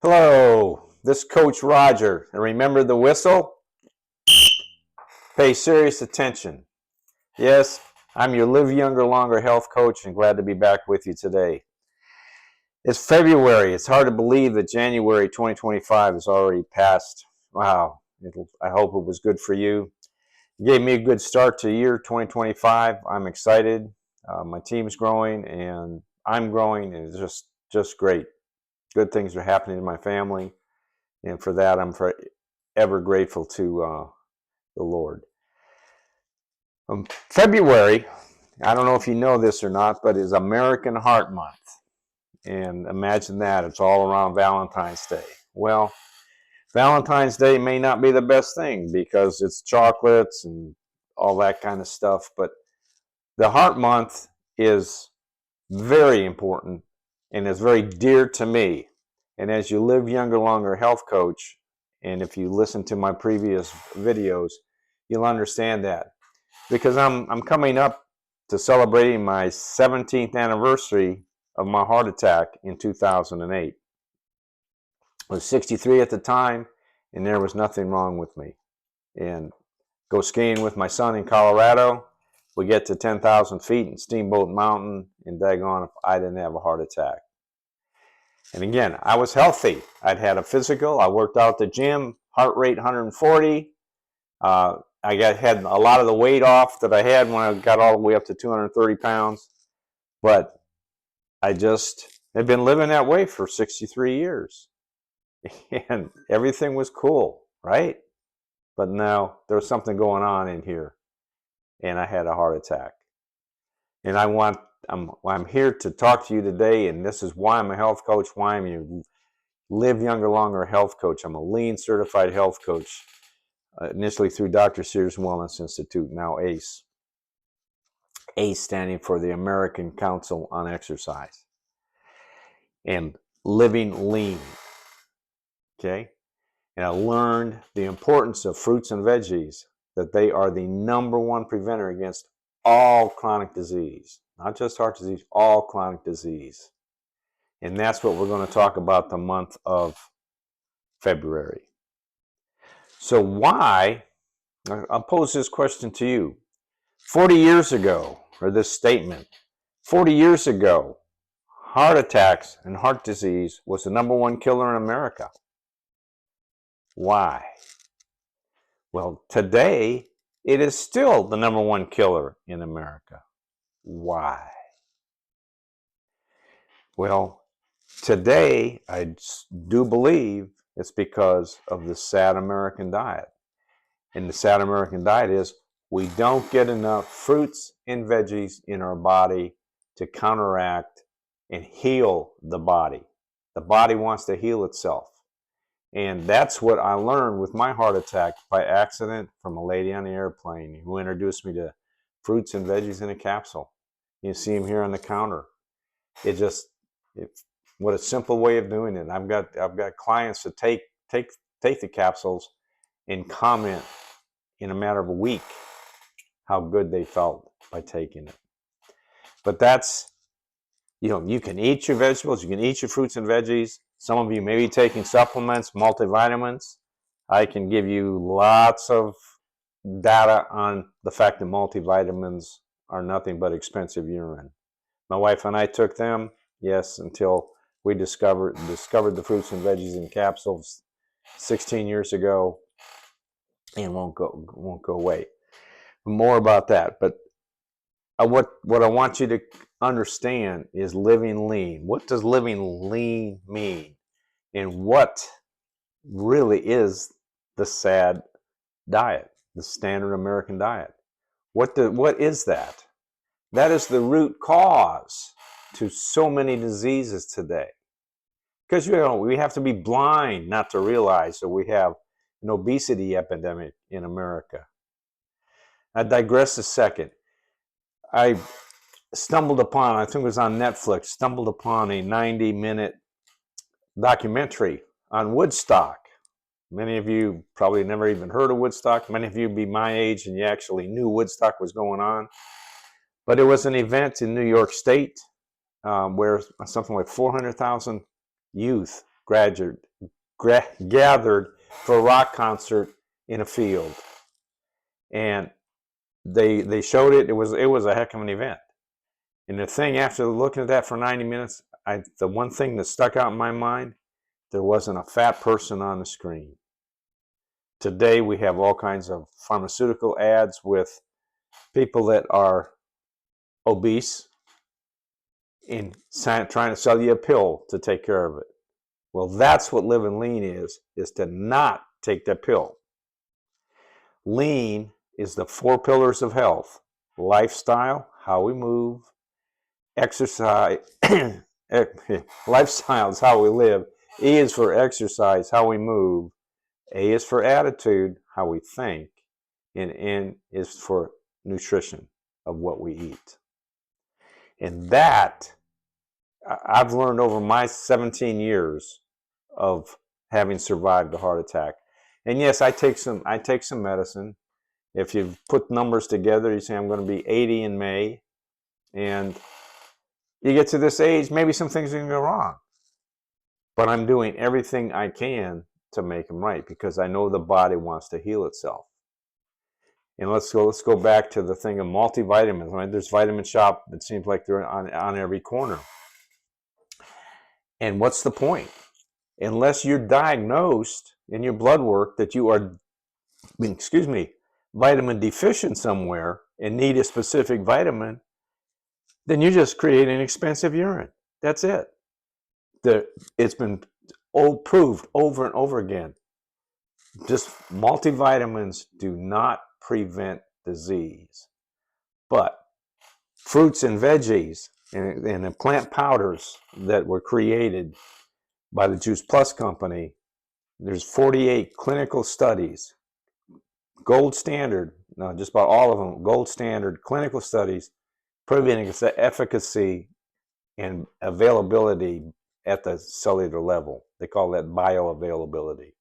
Hello, this is Coach Roger, and remember the whistle? Pay serious attention. Yes, I'm your Live Younger Longer health coach and glad to be back with you today. It's February. It's hard to believe that January 2025 is already past. Wow, I hope it was good for you. It gave me a good start to year 2025. I'm excited. My team's growing and I'm growing, and it's just great. Good things are happening in my family, and for that, I'm forever grateful to the Lord. February, I don't know if you know this or not, but is American Heart Month. And imagine that, it's all around Valentine's Day. Well, Valentine's Day may not be the best thing because it's chocolates and all that kind of stuff, but the Heart Month is very important and is very dear to me. And as you Live Younger Longer health coach, and if you listen to my previous videos, you'll understand that. Because I'm coming up to celebrating my 17th anniversary of my heart attack in 2008. I was 63 at the time, and there was nothing wrong with me. And go skiing with my son in Colorado. We get to 10,000 feet in Steamboat Mountain, and daggone if I didn't have a heart attack. And again, I was healthy. I'd had a physical. I worked out at the gym, heart rate 140. I had a lot of the weight off that I had when I got all the way up to 230 pounds. But I just had been living that way for 63 years. And everything was cool, right? But now there was something going on in here. And I had a heart attack. And I'm here to talk to you today. And this is why I'm a health coach, why I'm your Live Younger Longer health coach. I'm a lean certified health coach. Initially through Dr. Sears Wellness Institute, now ACE. ACE standing for the American Council on Exercise. And living lean. Okay? And I learned the importance of fruits and veggies, that they are the number one preventer against all chronic disease. Not just heart disease, all chronic disease. And that's what we're going to talk about the month of February. So why, I'll pose this question to you. 40 years ago, or this statement, 40 years ago, heart attacks and heart disease was the number one killer in America. Why? Well, today, it is still the number one killer in America. Why? Well, today, I do believe it's because of the sad American diet. And the sad American diet is we don't get enough fruits and veggies in our body to counteract and heal the body. The body wants to heal itself. And that's what I learned with my heart attack by accident from a lady on the airplane who introduced me to fruits and veggies in a capsule. You see them here on the counter. What a simple way of doing it. I've got clients that take the capsules and comment in a matter of a week how good they felt by taking it. But that's, you can eat your vegetables, you can eat your fruits and veggies. Some of you may be taking supplements, multivitamins. I can give you lots of data on the fact that multivitamins are nothing but expensive urine. My wife and I took them, yes, until we discovered the fruits and veggies in capsules 16 years ago, and won't go away. More about that, but what I want you to understand is living lean. What does living lean mean? And what really is the SAD diet, the standard American diet? What is that? That is the root cause to so many diseases today. Because we have to be blind not to realize that we have an obesity epidemic in America. I digress a second. I stumbled upon, I think it was on Netflix, stumbled upon a 90-minute documentary on Woodstock. Many of you probably never even heard of Woodstock. Many of you be my age and you actually knew Woodstock was going on. But it was an event in New York State where something like 400,000 youth gathered for a rock concert in a field, and they showed it. It was a heck of an event. And the thing, after looking at that for 90 minutes, the one thing that stuck out in my mind, there wasn't a fat person on the screen. Today we have all kinds of pharmaceutical ads with people that are obese and trying to sell you a pill to take care of it. Well, that's what living lean is to not take that pill. Lean is the 4 pillars of health: lifestyle, how we move; exercise, lifestyle is how we live; E is for exercise, how we move; A is for attitude, how we think; and N is for nutrition, of what we eat. And that I've learned over my 17 years of having survived a heart attack. And yes, I take some medicine. If you put numbers together, you say I'm going to be 80 in May, and you get to this age, maybe some things are going to go wrong. But I'm doing everything I can to make them right, because I know the body wants to heal itself. And let's go back to the thing of multivitamins. I mean, there's Vitamin Shop. It seems like they're on every corner. And what's the point? Unless you're diagnosed in your blood work that you are, vitamin deficient somewhere and need a specific vitamin, then you just create an expensive urine. That's it. It's been proved over and over again. Just multivitamins do not prevent disease. But fruits and veggies and the plant powders that were created by the Juice Plus company, there's 48 clinical studies, gold standard, no, just about all of them, gold standard clinical studies proving its efficacy and availability at the cellular level. They call that bioavailability.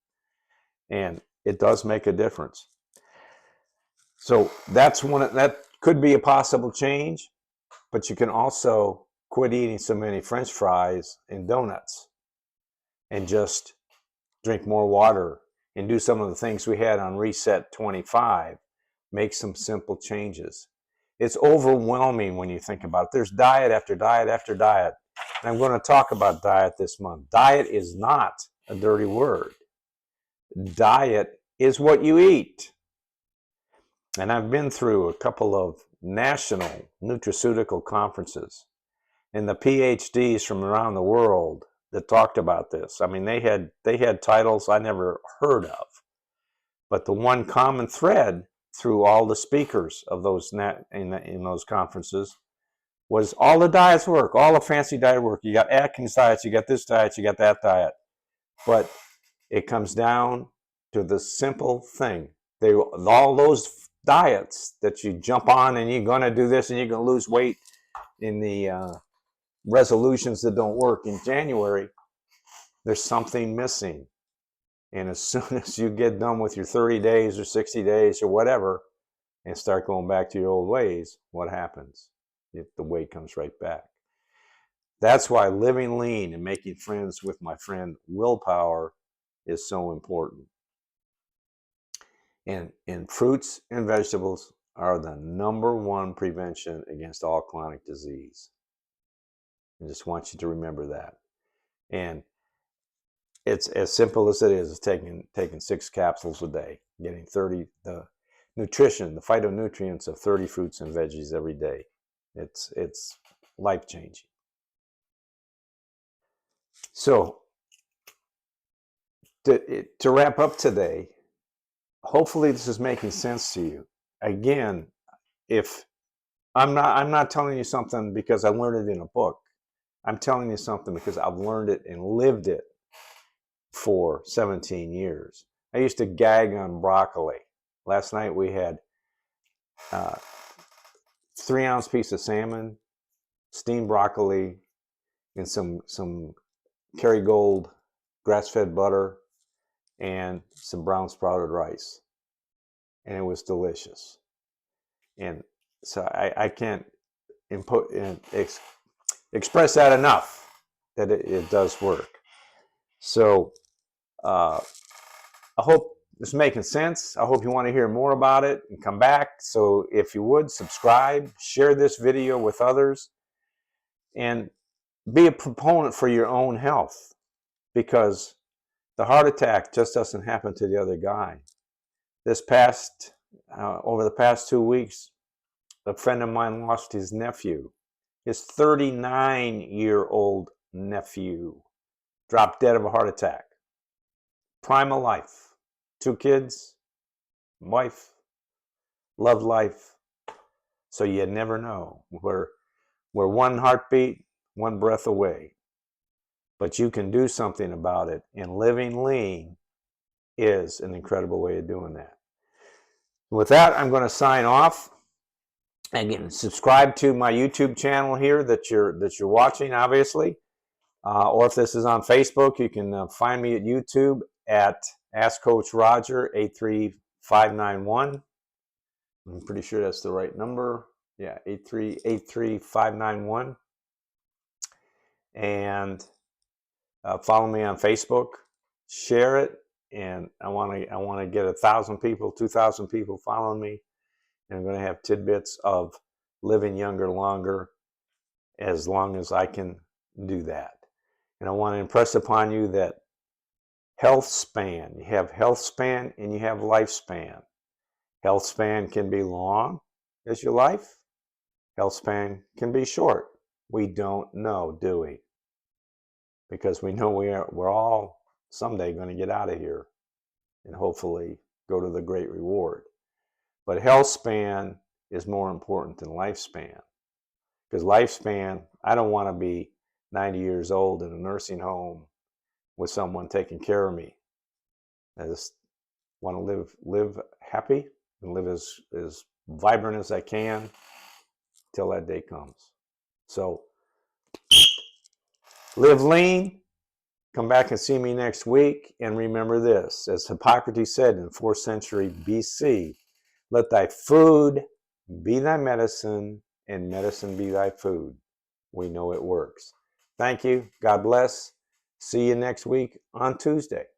And it does make a difference. So that could be a possible change, but you can also quit eating so many French fries and donuts and just drink more water and do some of the things we had on Reset 25. Make some simple changes. It's overwhelming when you think about it. There's diet after diet after diet. And I'm going to talk about diet this month. Diet is not a dirty word. Diet is what you eat. And I've been through a couple of national nutraceutical conferences, and the PhDs from around the world that talked about this. I mean, they had titles I never heard of, but the one common thread through all the speakers of those in those conferences was all the diets work, all the fancy diet work. You got Atkins diets, you got this diet, you got that diet, but it comes down to the simple thing. All those diets that you jump on and you're going to do this and you're going to lose weight in the resolutions that don't work in January, there's something missing. And as soon as you get done with your 30 days or 60 days or whatever and start going back to your old ways, what happens? The weight comes right back. That's why living lean and making friends with my friend Willpower is so important. And fruits and vegetables are the #1 prevention against all chronic disease. I just want you to remember that. And it's as simple as it is taking 6 capsules a day, getting the nutrition, the phytonutrients of 30 fruits and veggies every day. It's life-changing. So to wrap up today, hopefully this is making sense to you. Again, if I'm not telling you something because I learned it in a book. I'm telling you something because I've learned it and lived it for 17 years. I used to gag on broccoli. Last night we had 3-ounce piece of salmon, steamed broccoli, and some Kerrygold grass-fed butter, and some brown sprouted rice. And it was delicious. And so I can't express that enough, that it does work. So I hope this is making sense. I hope you want to hear more about it and come back. So if you would, subscribe, share this video with others, and be a proponent for your own health, because the heart attack just doesn't happen to the other guy. Over the past 2 weeks, a friend of mine lost his nephew. His 39-year-old nephew dropped dead of a heart attack. Prime of life. 2 kids, wife, loved life. So you never know. We're one heartbeat, one breath away. But you can do something about it, and living lean is an incredible way of doing that. With that, I'm going to sign off. Again, subscribe to my YouTube channel here that you're watching, obviously. Or if this is on Facebook, you can find me at YouTube at Ask Coach Roger 83591. I'm pretty sure that's the right number. Yeah, 8383591. And follow me on Facebook. Share it, and I want to get 1,000 people, 2,000 people following me. And I'm going to have tidbits of living younger longer, as long as I can do that. And I want to impress upon you that health span, you have health span and you have lifespan. Health span can be long as your life. Health span can be short. We don't know, do we? Because we know we're all someday going to get out of here and hopefully go to the great reward. But health span is more important than lifespan. Because lifespan, I don't want to be 90 years old in a nursing home with someone taking care of me. I just want to live happy and live as vibrant as I can till that day comes. So live lean. Come back and see me next week. And remember this, as Hippocrates said in the 4th century BC, let thy food be thy medicine, and medicine be thy food. We know it works. Thank you. God bless. See you next week on Tuesday.